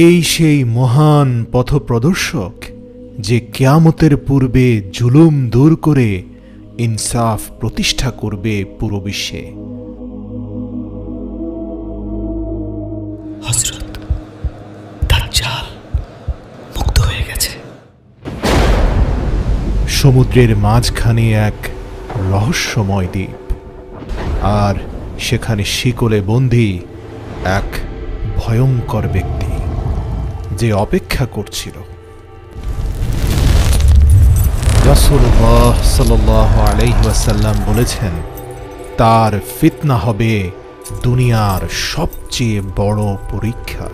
এই সেই মহান পথপ্রদর্শক যে কিয়ামতের পূর্বে জুলুম দূর করে ইনসাফ প্রতিষ্ঠা করবে পুরো বিশ্বে। হযরত দাজ্জাল মুক্ত হয়ে গেছে। সমুদ্রের মাঝখানে এক রহস্যময় দ্বীপ, আর সেখানে শিকলে বন্দী এক ভয়ঙ্কর ব্যক্তি যে অপেক্ষা করছিল। রাসূলুল্লাহ সাল্লাল্লাহু আলাইহি ওয়াসাল্লাম বলেছেন, তার ফিতনা হবে দুনিয়ার সবচেয়ে বড় পরীক্ষা।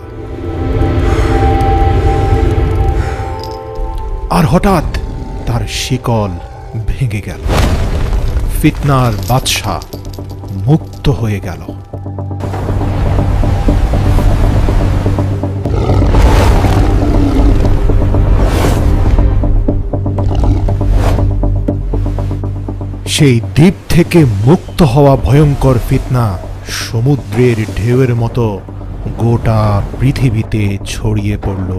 আর হঠাৎ তার শিকল ভেঙে গেল, ফিতনার বাদশা মুক্ত হয়ে গেল। সেই দ্বীপ থেকে মুক্ত হওয়া ভয়ঙ্কর ফিতনা সমুদ্রের ঢেউয়ের মতো গোটা পৃথিবীতে ছড়িয়ে পড়ল।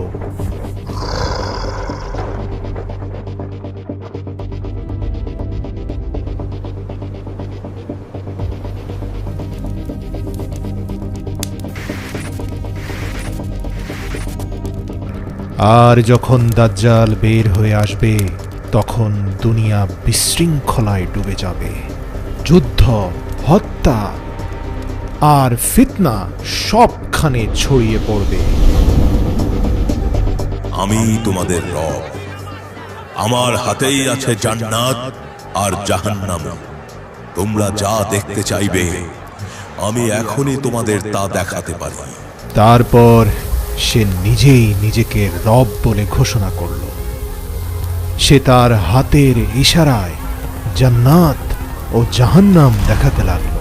আর যখন দাজ্জাল বের হয়ে আসবে, তখন দুনিয়া বিশৃঙ্খলায় ডুবে যাবে। যুদ্ধ, হত্যা আর ফিতনা সবখানে ছড়িয়ে পড়বে। আমি তোমাদের রব, আমার হাতেই আছে জান্নাত আর জাহান্নাম। তোমরা যা দেখতে চাইবে আমি এখনই তোমাদের তা দেখাতে পারি। তারপর সে নিজেই নিজেকে রব বলে ঘোষণা করল। সে তার হাতের ইশারায় জান্নাত ও জাহান্নাম দেখাতে লাগল,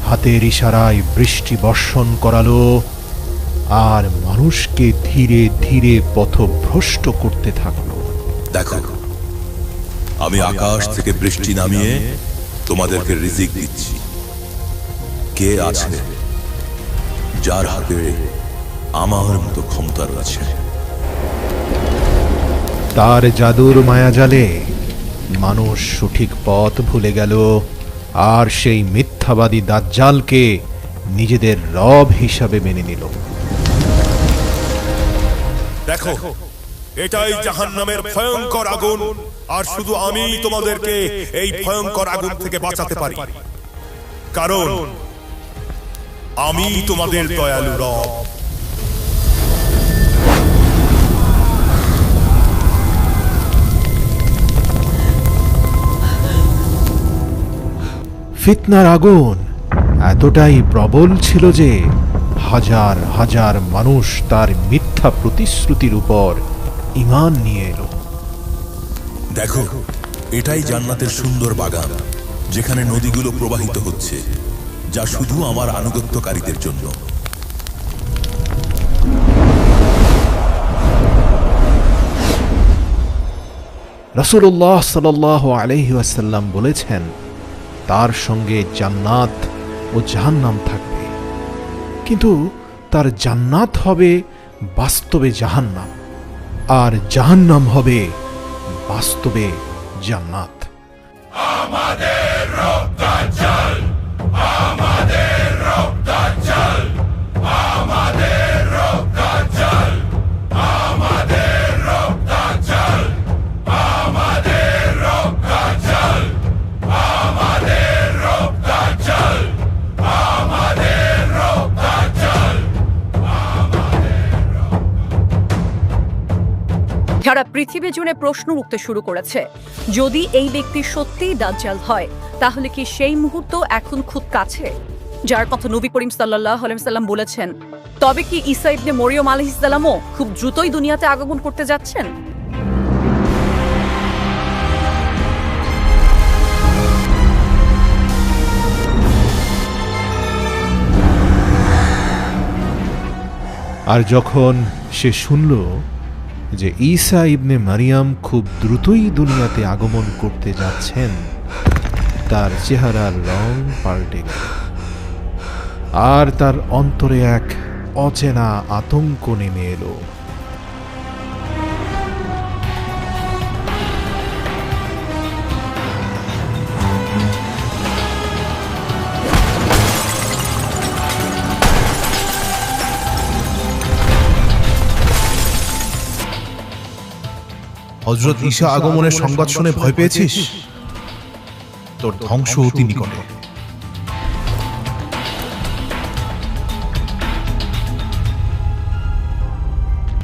হাতের ইশারায় বৃষ্টি বর্ষণ করালো আর মানুষকে ধীরে ধীরে পথভ্রষ্ট করতে থাকলো। দেখো, আমি আকাশ থেকে বৃষ্টি নামিয়ে তোমাদেরকে রিজিক দিচ্ছি। কে আছে যার হাতে আমার মতো ক্ষমতা রয়েছে? তার জাদুর মায়াজালে মানুষ সঠিক পথ ভুলে গেল, আর সেই মিথ্যাবাদী দাজ্জালকে নিজেদের রব হিসাবে মেনে নিল। দেখো, এটাই জাহান্নামের ভয়ঙ্কর আগুন, আর শুধু আমি তোমাদেরকে এই ভয়ঙ্কর আগুন থেকে বাঁচাতে পারি, কারণ আমি তোমাদের দয়ালু রব। ফিতনার আগুন এতটাই প্রবল ছিল যে হাজার হাজার মানুষ তার মিথ্যা প্রতিশ্রুতির উপর ঈমান নিয়ে এলো। দেখো, এটাই জান্নাতের সুন্দর বাগান, যেখানে নদীগুলো প্রবাহিত হচ্ছে, যা শুধু আমার আনুগত্যকারীদের জন্য। রাসূলুল্লাহ সাল্লাল্লাহু আলাইহি ওয়াসাল্লাম বলেছেন, তার সঙ্গে জান্নাত ও জাহান্নাম থাকবে, কিন্তু তার জান্নাত হবে বাস্তবে জাহান্নাম, আর জাহান্নাম হবে বাস্তবে জান্নাত। আমাদের রব দাজ্জাল, আমাদের রব দাজ্জাল, আমাদের রব দাজ্জাল, আমাদের রব দাজ্জাল, আমাদের রব দাজ্জাল, আমাদের রব দাজ্জাল, আমাদের রব দাজ্জাল, যারা পৃথিবী জুড়ে প্রশ্ন উঠতে শুরু করেছে, যদি এই ব্যক্তি সত্যিই দাজ্জাল হয়, তাহলে কি সেই মুহূর্ত এখন খুব কাছে, যার কথা নবী করিম সাল্লাল্লাহু আলাইহি ওয়াসাল্লাম বলেছেন? তবে কি ঈসা ইবনে মরিয়ম আলাইহিস সালামও খুব দ্রুতই দুনিয়াতে আগমন করতে যাচ্ছেন? আর যখন সে শুনল যে ঈসা ইবনে মারিয়াম খুব দ্রুতই দুনিয়াতে আগমন করতে যাচ্ছেন, তার চেহারার রং পাল্টে গেল, আর তার অন্তরে এক অচেনা আতঙ্ক নেমে এলো। হযরত ঈসা আগমনের সংবাদ শুনে ভয় পেয়েছিস? তোর ধ্বংস অতি নিকটে।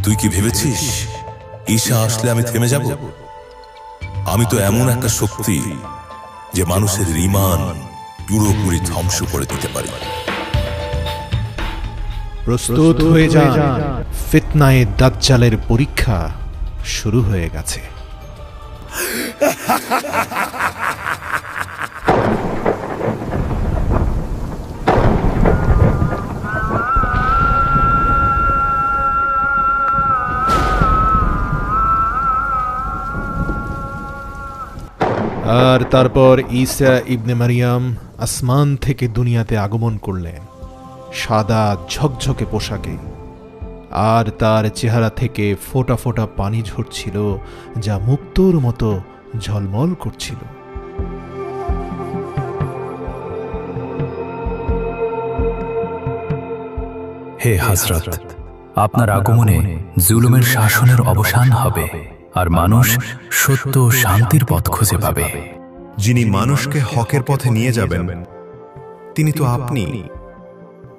তুই কি ভেবেছিস ঈশা আসলে আমি থেমে যাব? আমি তো এমন একটা শক্তি যে মানুষের ঈমান পুরোপুরি ধ্বংস করে দিতে পারি। প্রস্তুত হয়ে যান, ফিতনায়ে দাজ্জালের পরীক্ষা শুরু হয়ে গেছে। আর তারপর ঈসা ইবনে মারিয়াম আসমান থেকে দুনিয়াতে আগমন করলেন সাদা ঝকঝকে পোশাকে, আর তার চেহারা থেকে ফোঁটা ফোঁটা পানি ঝরছিল যা মুক্তোর মতো ঝলমল করছিল। হে হযরত, আপনার আগমনে জুলুমের শাসনের অবসান হবে আর মানুষ সত্য ও শান্তির পথ খুঁজে পাবে। যিনি মানুষকে হকের পথে নিয়ে যাবেন তিনি তো আপনি,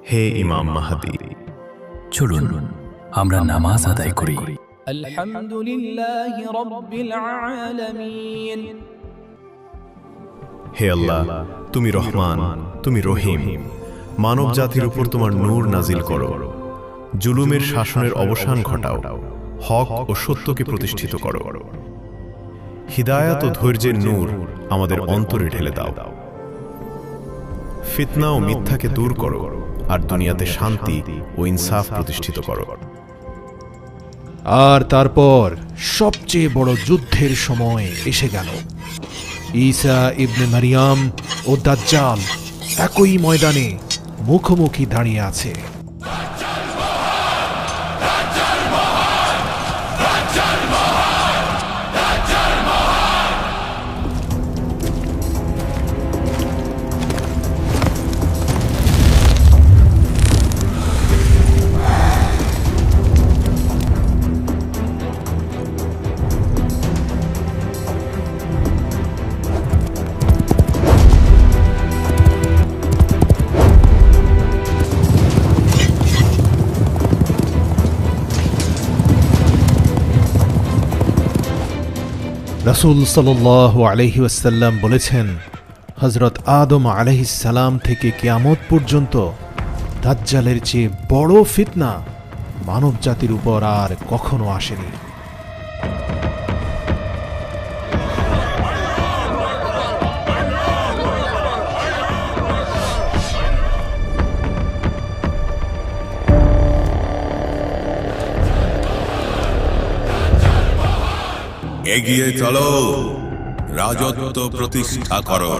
হে ইমাম মাহদী। চলুন আমরা নামাজ আদায় করি। আলহামদুলিল্লাহি রাব্বিল আলামিন। হে আল্লাহ, তুমি রহমান, তুমি রহিম। মানব জাতির উপর তোমার নূর নাজিল করো, জুলুমের শাসনের অবসান ঘটাও, হক ও সত্যকে প্রতিষ্ঠিত করো। হিদায়াত ও ধৈর্যের নূর আমাদের অন্তরে ঢেলে দাও। ফিতনা ও মিথ্যাকে দূর করো আর দুনিয়াতে শান্তি ও ইনসাফ প্রতিষ্ঠিত করো। আর তারপর সবচেয়ে বড় যুদ্ধের সময় এসে গেল। ঈসা ইবনে মারিয়াম ও দাজ্জাল একই ময়দানে মুখোমুখি দাঁড়িয়ে আছে। রাসূল সাল্লাল্লাহু আলাইহি ওয়াসাল্লাম বলেছেন, হযরত আদম আলাইহিস সালাম থেকে কিয়ামত পর্যন্ত দাজ্জালের চেয়ে বড় ফিতনা মানব জাতির উপর আর কখনো আসেনি। এগিয়ে চলো, রাজত্ব প্রতিষ্ঠা করো।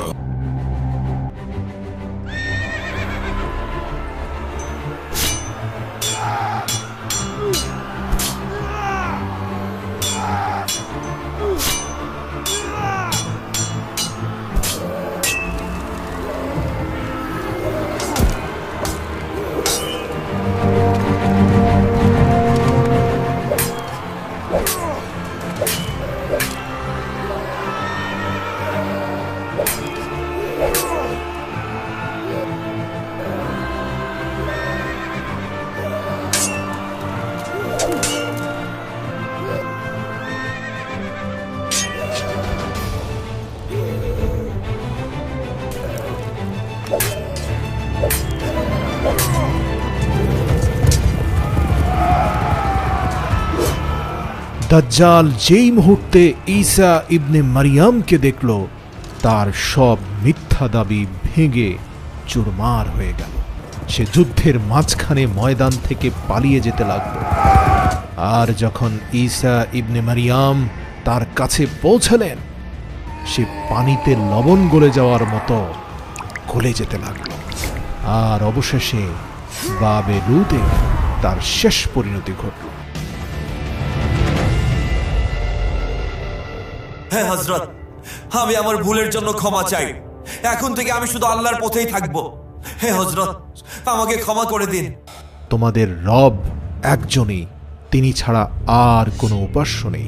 দাজ্জাল যেই মুহূর্তে ঈসা ইবনে মারিয়ামকে দেখল, তার সব মিথ্যা দাবি ভেঙে চুরমার হয়ে গেল। সে যুদ্ধের মাঝখানে ময়দান থেকে পালিয়ে যেতে লাগল। আর যখন ঈসা ইবনে মারিয়াম তার কাছে পৌঁছলেন, সে পানিতে লবণ গলে যাওয়ার মতো গলে যেতে লাগল। আর অবশেষে বাবে লুতে তার শেষ পরিণতি ঘটল। হ্যাঁ হযরত, আমি আমার ভুলের জন্য ক্ষমা চাই। এখন থেকে আমি শুধু আল্লাহর পথেই থাকব। হে হযরত, আমাকে ক্ষমা করে দিন। তোমাদের রব একজনই, তিনি ছাড়া আর কোনো উপাস্য নেই।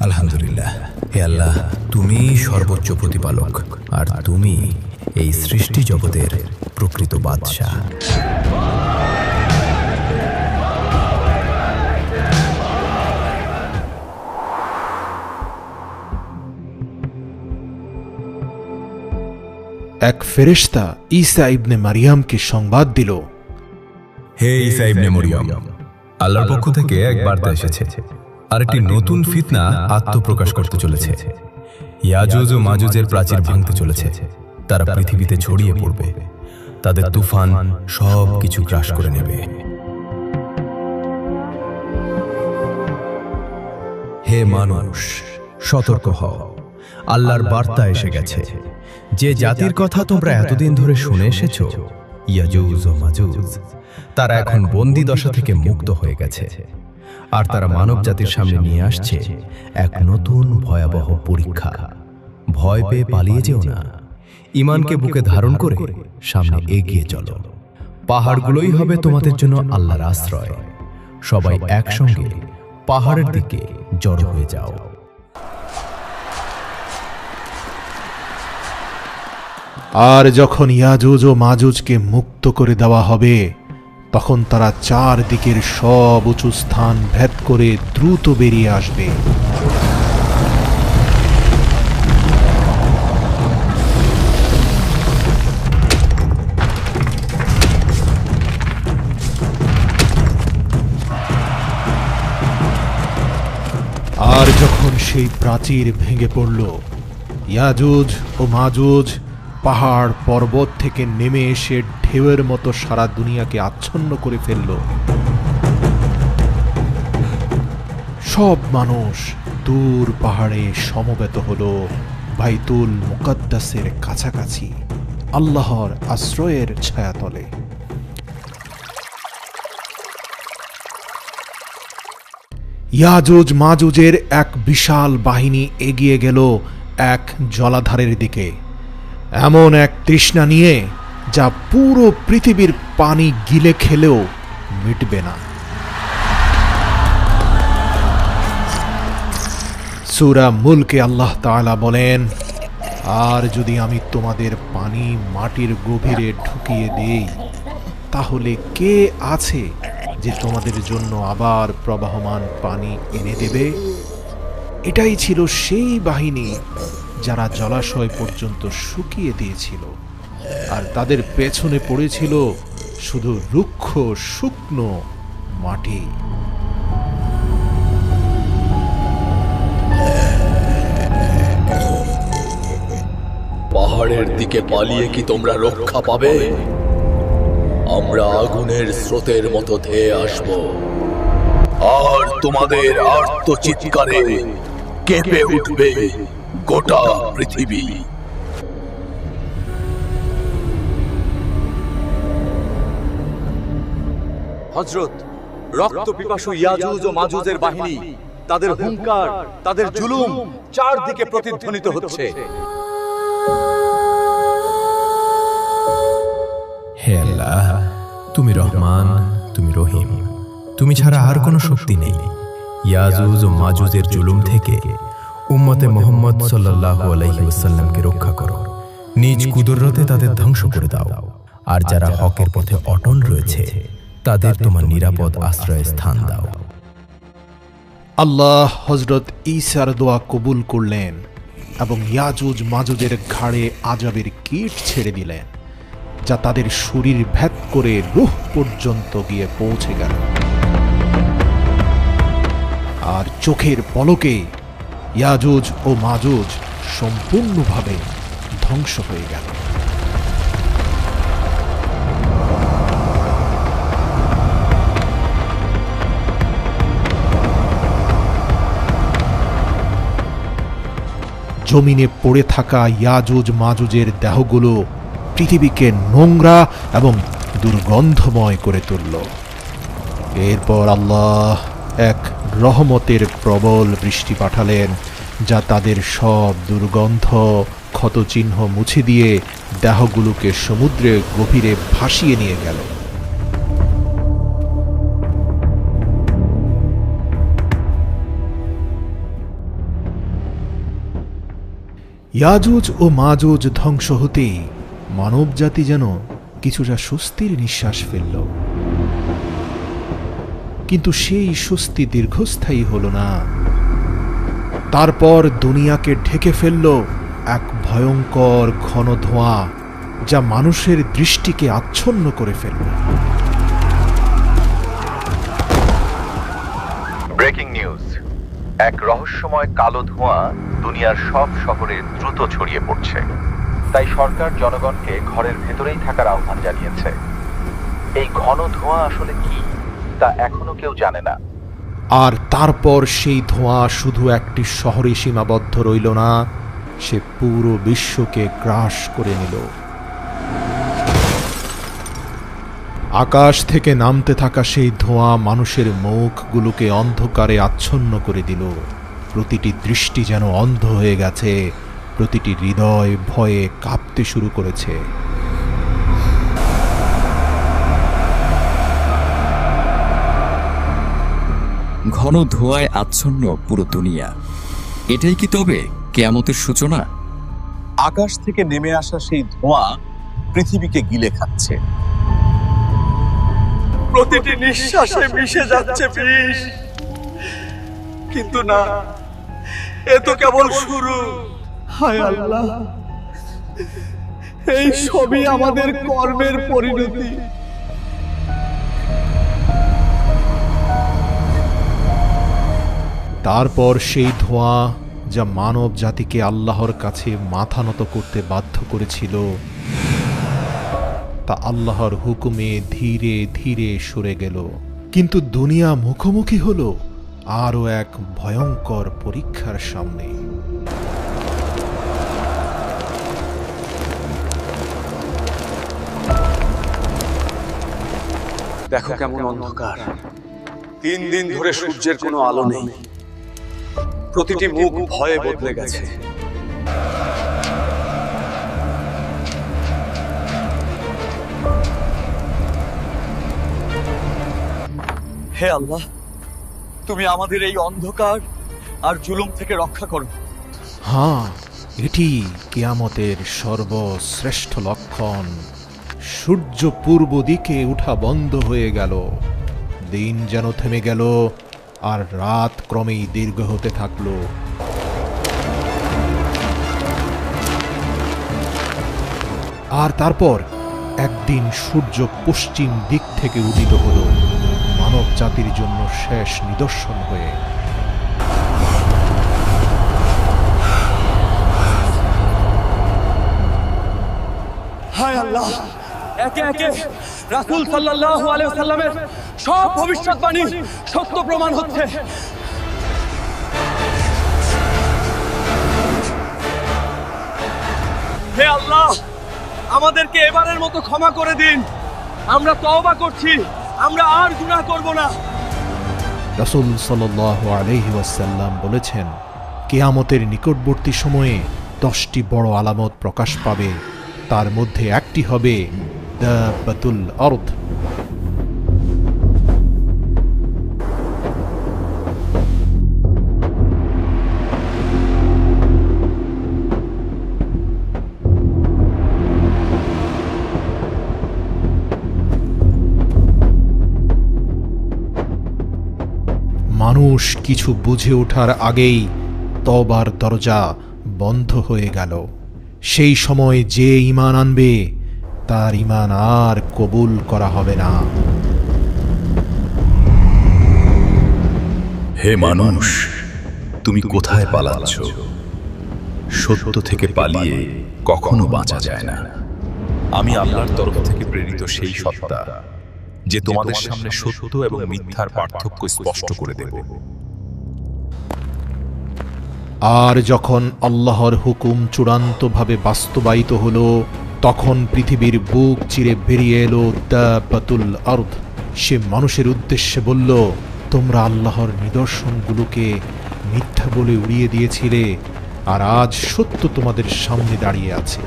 আলহামদুলিল্লাহ। হে আল্লাহ, তুমি সর্বোচ্চ প্রতিপালক, আর তুমি এই সৃষ্টি জগতের প্রকৃত বাদশাহ। এক ফেরেশতা ঈসা ইবনে মারিয়ামকে সংবাদ দিল, হে ঈসা ইবনে মরিয়ম, আল্লাহর পক্ষ থেকে এক বার্তা এসেছে, আর একটি নতুন ফিতনা আত্মপ্রকাশ করতে চলেছে। ইয়াজুজ ও মাজুজের প্রাচীর ভাঙতে চলেছে। তারা পৃথিবীতে ছড়িয়ে পড়বে, তাদের তুফান সব কিছু গ্রাস করে নেবে। হে মানুষ, সতর্ক হও, আল্লাহর বার্তা এসে গেছে। যে জাতির কথা তোমরা এতদিন ধরে শুনে এসেছো, ইয়াজুজ ও মাজুজ, তারা এখন বন্দী দশা থেকে মুক্ত হয়ে গেছে, আর তারা মানব জাতির সামনে নিয়ে আসছে এক নতুন ভয়াবহ পরীক্ষা। ভয় পেয়ে পালিয়ে যেও না, ঈমানকে বুকে ধারণ করে সামনে এগিয়ে চলো। পাহাড়গুলোই হবে তোমাদের জন্য আল্লাহর আশ্রয়। সবাই একসঙ্গে পাহাড়ের দিকে জড়ো হয়ে যাও। আর যখন ইয়াজুজ ও মাজুজকে মুক্ত করে দেওয়া হবে, তখন তারা চারদিকের সব উঁচু স্থান ভেদ করে দ্রুত বেরিয়ে আসবে। আর যখন সেই প্রাচীর ভেঙে পড়ল, ইয়াজুজ ও মাজুজ পাহাড় পর্বত থেকে নেমে এসে ঢেউয়ের মতো সারা দুনিয়াকে আচ্ছন্ন করে ফেলল। সব মানুষ দূর পাহাড়ে সমবেত হল বাইতুল মুকাদ্দাসের কাছাকাছি, আল্লাহর আশ্রয়ের ছায়াতলে। ইয়াজুজ মাজুজের এক বিশাল বাহিনী এগিয়ে গেল এক জলাধারের দিকে, এমন এক তৃষ্ণা নিয়ে যা পুরো পৃথিবীর পানি গিলে খেলেও মিটবে না। সূরা মুলকে আল্লাহ তাআলা বলেন, আর যদি আমি তোমাদের পানি মাটির গভীরে ঢুকিয়ে দেই, তাহলে কে আছে যে তোমাদের জন্য আবার প্রবাহমান পানি এনে দেবে? এটাই ছিল সেই বাহিনী যারা জলাশয় পর্যন্ত শুকিয়ে দিয়েছিল, আর তাদের পেছনে পড়েছিল শুধু রুক্ষ শুকনো মাটি। পাহাড়ের দিকে পালিয়ে কি তোমরা রক্ষা পাবে? আমরা আগুনের স্রোতের মতো ধেয়ে আসব, আর তোমাদের আর্তচিৎকারে কেঁপে উঠবে গোটা পৃথিবী। হযরত, রক্ত পিপাসু ইয়াজুজ ও মাজুজের বাহিনী, তাদের হুঙ্কার, তাদের জুলুম চারদিকে প্রতিধ্বনিত হচ্ছে। হে আল্লাহ, তুমি রহমান, তুমি রহিম, তুমি ছাড়া আর কোনো শক্তি নেই। ইয়াজুজ ও মাজুজের জুলুম থেকে উম্মতে মুহাম্মদ সাল্লাল্লাহু আলাইহি ওয়াসাল্লামকে রক্ষা করো। নিজ কুদরতে তাদের ধ্বংস করে দাও, আর যারা হকের পথে অটল রয়েছে তাদের তোমার নিরাপদ আশ্রয় স্থান দাও। আল্লাহ হযরত ঈসার দোয়া কবুল করলেন এবং ইয়াজুজ মাজুজের ঘাড়ে আযাবের কীট ছেড়ে দিলেন, যা তাদের শরীর ভেদ করে রূহ পর্যন্ত গিয়ে পৌঁছে গেল। আর চোখের পলকে ইয়াজুজ ও মাজুজ সম্পূর্ণভাবে ধ্বংস হয়ে গেল। জমিনে পড়ে থাকা ইয়াজুজ মাজুজের দেহগুলো পৃথিবীকে নোংরা এবং দুর্গন্ধময় করে তুলল। এরপর আল্লাহ এক রহমতের প্রবল বৃষ্টি পাঠালেন, যা তাদের সব দুর্গন্ধ ক্ষতচিহ্ন মুছে দিয়ে দেহগুলোকে সমুদ্রের গভীরে ভাসিয়ে নিয়ে গেল। ইয়াজুজ ও মাজুজ ধ্বংস হতেই মানবজাতি যেন কিছুটা স্বস্তির নিঃশ্বাস ফেলল। কিন্তু সেই স্বস্তি দীর্ঘস্থায়ী হল না। তারপর দুনিয়াকে ঢেকে ফেলল এক ভয়ঙ্কর ঘন ধোঁয়া, যা মানুষের দৃষ্টিকে আচ্ছন্ন করে ফেলল। ব্রেকিং নিউজ, এক রহস্যময় কালো ধোঁয়া দুনিয়ার সব শহরে দ্রুত ছড়িয়ে পড়ছে। তাই সরকার জনগণকে ঘরের ভেতরেই থাকার আহ্বান জানিয়েছে। এই ঘন ধোঁয়া আসলে কি তা এখনো কেউ জানে না। আর তারপর সেই ধোঁয়া শুধু একটি শহরে সীমাবদ্ধ রইল না, সে পুরো বিশ্বকে গ্রাস করে নিল। আকাশ থেকে নামতে থাকা সেই ধোঁয়া মানুষের মুখগুলোকে অন্ধকারে আচ্ছন্ন করে দিল। প্রতিটি দৃষ্টি যেন অন্ধ হয়ে গেছে, প্রতিটি হৃদয় ভয়ে কাঁপতে শুরু করেছে। ঘন ধোঁয়ায় আচ্ছন্ন পুরো দুনিয়া। এটাই কি তবে কিয়ামতের সূচনা? আকাশ থেকে নেমে আসা সেই ধোঁয়া পৃথিবীকে গিলে খাচ্ছে। প্রতিটি নিঃশ্বাসে মিশে যাচ্ছে বিষ। কিন্তু না, এ তো কেবল শুরু। হায় আল্লাহ, এই সবই আমাদের কর্মের পরিণতি। তারপর সেই ধোঁয়া যা মানব জাতিকে আল্লাহর কাছে মাথা নত করতে বাধ্য করেছিল, তা আল্লাহর হুকুমে ধীরে ধীরে সরে গেল। কিন্তু দুনিয়া মুখোমুখি হলো আরও এক ভয়ঙ্কর পরীক্ষার সামনে। দেখো কেমন অন্ধকার। 3 দিন ধরে সূর্যের কোনো আলো নেই। প্রতিটি মুখ ভয়ে বদলে গেছে। হে আল্লাহ, তুমি আমাদের এই অন্ধকার আর জুলুম থেকে রক্ষা করো। হ্যাঁ, এটি কিয়ামতের সর্বশ্রেষ্ঠ লক্ষণ। সূর্য পূর্ব দিকে উঠা বন্ধ হয়ে গেল, দিন যেন থেমে গেল, আর রাত ক্রমেই দীর্ঘ হতে থাকলো। আর তারপর একদিন সূর্য পশ্চিম দিক থেকে উদিত হলো, মানব জাতির জন্য শেষ নিদর্শন হয়ে। হায় আল্লাহ, একে একে রাসূল সাল্লাল্লাহু আলাইহি ওয়াসাল্লামের সব ভবিষ্যৎবাণী সত্য প্রমাণ হচ্ছে। হে আল্লাহ, আমাদেরকে এবারের মতো ক্ষমা করে দিন। আমরা তওবা করছি, আমরা আর গুনাহ করব না। রাসূল সাল্লাল্লাহু আলাইহি ওয়াসাল্লাম বলেছেন, কিয়ামতের নিকটবর্তী সময়ে 10টি বড় আলামত প্রকাশ পাবে। তার মধ্যে একটি হবে দাব্বাতুল আরদ। মানুষ কিছু বুঝে ওঠার আগেই তওবার দরজা বন্ধ হয়ে গেল। সেই সময় যে ঈমান আনবে তার ঈমান আর কবুল করা হবে না। হে মানুষ, তুমি কোথায় পালাচ্ছ? সত্য থেকে পালিয়ে কখনো বাঁচা যায় না। আমি আল্লাহর তরফ থেকে প্রেরিত সেই সত্তা, যে তোমাদের সামনে সত্য এবং মিথ্যার পার্থক্য স্পষ্ট করে দেব। আর যখন আল্লাহর হুকুম চূড়ান্তভাবে বাস্তবায়িত হলো, তখন পৃথিবীর বুক চিরে বেরিয়ে এলো দাব্বাতুল আরদ। সে মানুষের উদ্দেশ্যে বলল, তোমরা আল্লাহর নিদর্শনগুলোকে মিথ্যা বলে উড়িয়ে দিয়েছিলে, আর আজ সত্য তোমাদের সামনে দাঁড়িয়ে আছে।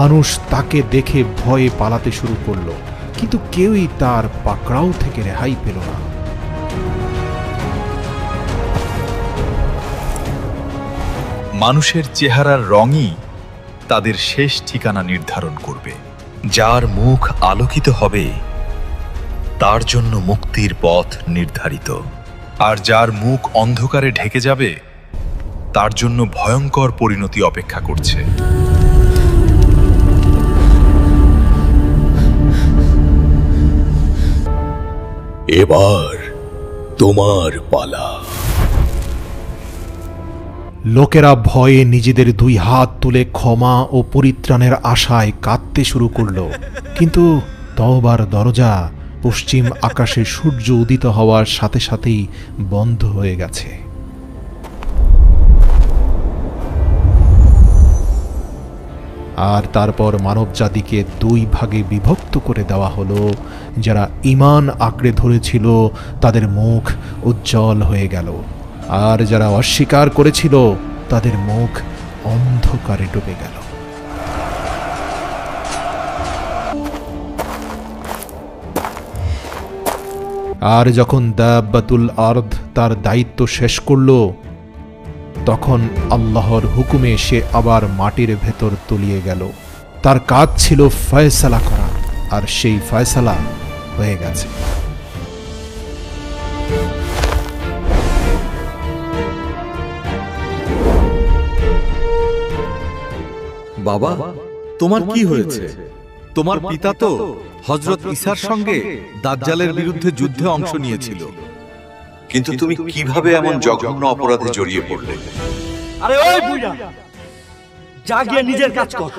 মানুষ তাকে দেখে ভয়ে পালাতে শুরু করলো, কিন্তু কেউই তার পাকড়াও থেকে রেহাই পেল না। মানুষের চেহারার রঙই তাদের শেষ ঠিকানা নির্ধারণ করবে। যার মুখ আলোকিত হবে তার জন্য মুক্তির পথ নির্ধারিত, আর যার মুখ অন্ধকারে ঢেকে যাবে তার জন্য ভয়ঙ্কর পরিণতি অপেক্ষা করছে। এবার তোমার পালা। লোকেরা ভয়ে নিজেদের দুই হাত তুলে ক্ষমা ও পরিত্রাণের আশায় কাঁদতে শুরু করলো, কিন্তু তওবার দরজা পশ্চিম আকাশে সূর্য উদিত হওয়ার সাথে সাথেই বন্ধ হয়ে গেছে। আর তারপর মানবজাতিকে দুই ভাগে বিভক্ত করে দেওয়া হলো। যারা ঈমান আঁকড়ে ধরেছিল তাদের মুখ উজ্জ্বল হয়ে গেল, আর যারা অস্বীকার করেছিল তাদের মুখ অন্ধকারে ডুবে গেল। আর যখন দাব্বাতুল আরদ তার দায়িত্ব শেষ করল, তখন আল্লাহর হুকুমে সে আবার মাটির ভেতর তলিয়ে গেল। তার কাজ ছিল ফয়সালা করা, আর সেই ফয়সালা হয়ে গেছে। বাবা, তোমার কি হয়েছে? তোমার পিতা তো হযরত ঈসার সঙ্গে দাজ্জালের বিরুদ্ধে যুদ্ধে অংশ নিয়েছিল, কিন্তু তুমি কিভাবে এমন জঘন্য অপরাধে জড়িয়ে পড়লে? আরে ওই বুইড়া, যা গিয়ে নিজের কাজ কর,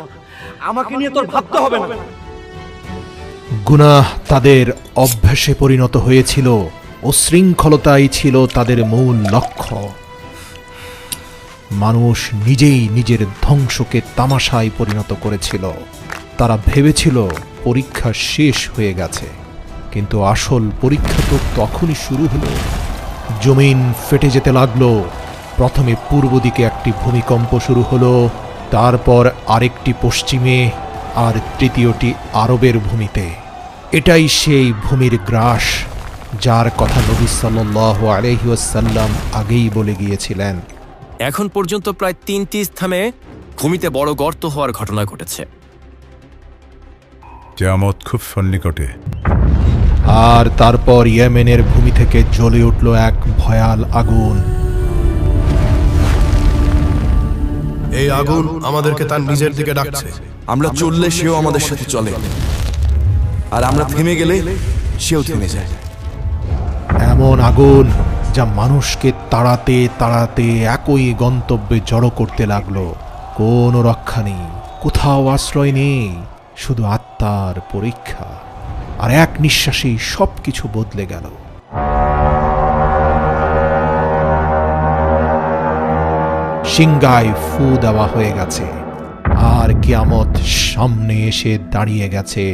আমাকে নিয়ে তোর ভাবতে হবে না। গুনাহ তাদের অভ্যাসে পরিণত হয়েছিল, উশৃঙ্খলতাই ছিল তাদের মূল লক্ষ্য। মানুষ নিজেই নিজের ধ্বংসকে তামাশায় পরিণত করেছিল। তারা ভেবেছিল পরীক্ষা শেষ হয়ে গেছে, কিন্তু আসল পরীক্ষা তো তখনই শুরু হলো। জমিন ফেটে যেতে লাগলো। প্রথমে পূর্ব দিকে একটি ভূমিকম্প শুরু হলো, তারপর আরেকটি পশ্চিমে, আর তৃতীয়টি আরবের ভূমিতে। এটাই সেই ভূমির গ্রাস যার কথা নবী সাল্লাল্লাহু আলাইহি ওয়াসাল্লাম আগেই বলে গিয়েছিলেন। এখন পর্যন্ত প্রায় 3টি স্থানে ভূমিতে বড় গর্ত হওয়ার ঘটনা ঘটেছে। কিয়ামত খুব সন্নিকটে। আর তারপর ইয়েমেনের ভূমি থেকে জ্বলে উঠল এক ভয়াল আগুন। এই আগুন আমাদেরকে তার নিজের দিকে ডাকছে। আমরা চললে সেও আমাদের সাথে চলে, আর আমরা থেমে গেলে সেও থেমে যায়। এমন আগুন যা মানুষকে তাড়াতে তাড়াতে একই গন্তব্যে জড়ো করতে লাগলো। কোনো রক্ষা নেই, কোথাও আশ্রয় নেই, শুধু আত্মার পরীক্ষা। আর এক নিঃশ্বাসেই সবকিছু বদলে গেল। সিংগায় ফু দেওয়া হয়ে গেছে, আর কিয়ামত সামনে এসে দাঁড়িয়ে গেছে।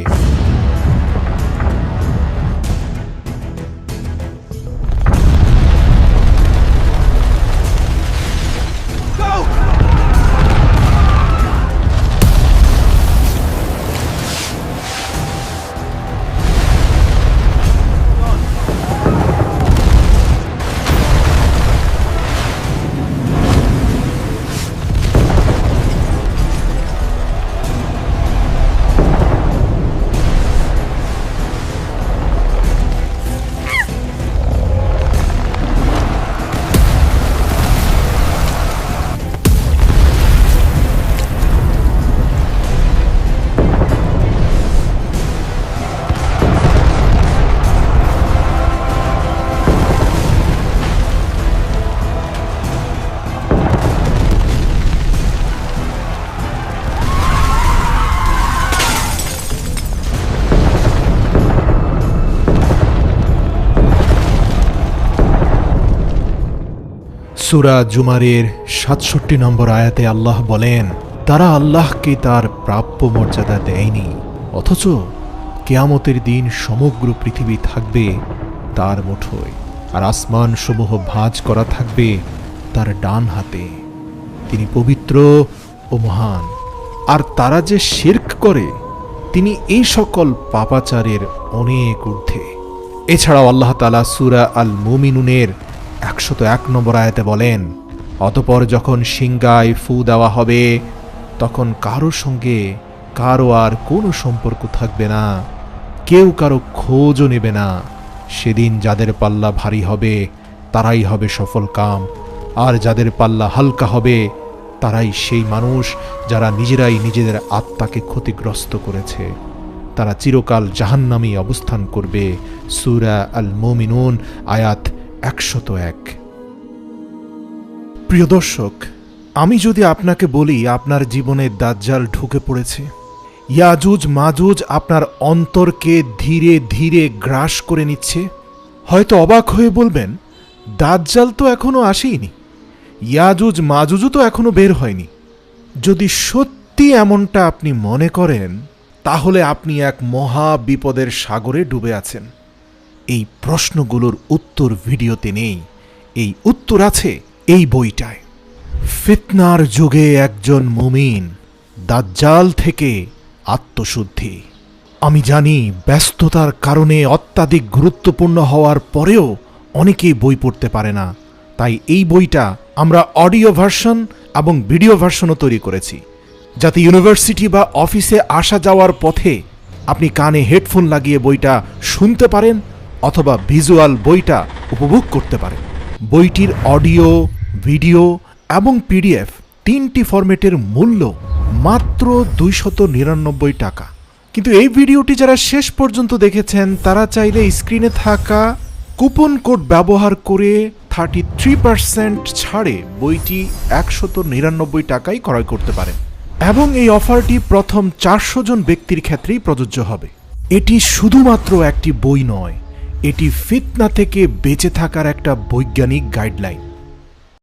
সূরা জুমারের ৬৭ নম্বর আয়াতে আল্লাহ বলেন, তারা আল্লাহকে তার প্রাপ্য মর্যাদা দেয়নি, অথচ কিয়ামতের দিন সমগ্র পৃথিবী থাকবে তার মুঠোয়, আর আসমান সমূহ ভাঁজ করা থাকবে তার ডান হাতে। তিনি পবিত্র ও মহান। আর তারা যে শিরক করে তিনি এই সকল পাপাচারের অনেক ঊর্ধ্বে। এছাড়াও আল্লাহ তাআলা সূরা আল মুমিনুনের ১০১ নম্বর আয়াতে বলেন, অতঃপর যখন সিংগায় ফু দেওয়া হবে তখন কারো সঙ্গে কারো আর কোনো সম্পর্ক থাকবে না, কেউ কারো খোঁজও নেবে না। সেদিন যাদের পাল্লা ভারী হবে তারাই হবে সফল কাম, আর যাদের পাল্লা হালকা হবে তারাই সেই মানুষ যারা নিজেরাই নিজেদের আত্মাকে ক্ষতিগ্রস্ত করেছে। তারা চিরকাল জাহান্নামে অবস্থান করবে। সূরা আল মুমিনুন আয়াত ১০১। প্রিয় দর্শক, আমি যদি আপনাকে বলি আপনার জীবনে দাজ্জাল ঢুকে পড়েছে, ইয়াজুজ মাজুজ আপনার অন্তরকে ধীরে ধীরে গ্রাস করে নিচ্ছে, হয়তো অবাক হয়ে বলবেন, দাজ্জাল তো এখনো আসেইনি, ইয়াজুজ মাজুজও তো এখনো বের হয়নি। যদি সত্যি এমনটা আপনি মনে করেন, তাহলে আপনি এক মহা বিপদের সাগরে ডুবে আছেন। এই প্রশ্নগুলোর উত্তর ভিডিওতে নেই, এই উত্তর আছে এই বইটায়। ফিতনার যুগে একজন মুমিন, দাজ্জাল থেকে আত্মশুদ্ধি। আমি জানি ব্যস্ততার কারণে অত্যাধিক গুরুত্বপূর্ণ হওয়ার পরেও অনেকেই বই পড়তে পারে না, তাই এই বইটা আমরা অডিও ভার্সন এবং ভিডিও ভার্সনও তৈরি করেছি, যাতে ইউনিভার্সিটি বা অফিসে আসা যাওয়ার পথে আপনি কানে হেডফোন লাগিয়ে বইটা শুনতে পারেন অথবা ভিজুয়াল বইটা উপভোগ করতে পারেন। বইটির অডিও, ভিডিও এবং পিডিএফ 3টি ফরম্যাটের মূল্য মাত্র 299 টাকা। কিন্তু এই ভিডিওটি যারা শেষ পর্যন্ত দেখেছেন তারা চাইলে স্ক্রিনে থাকা কুপন কোড ব্যবহার করে 33% ছাড়ে বইটি 199 টাকায় ক্রয় করতে পারেন, এবং এই অফারটি প্রথম 400 জন ব্যক্তির ক্ষেত্রেই প্রযোজ্য হবে। এটি শুধুমাত্র একটি বই নয়, এটি ফিতনা থেকে বেঁচে থাকার একটা বৈজ্ঞানিক গাইডলাইন।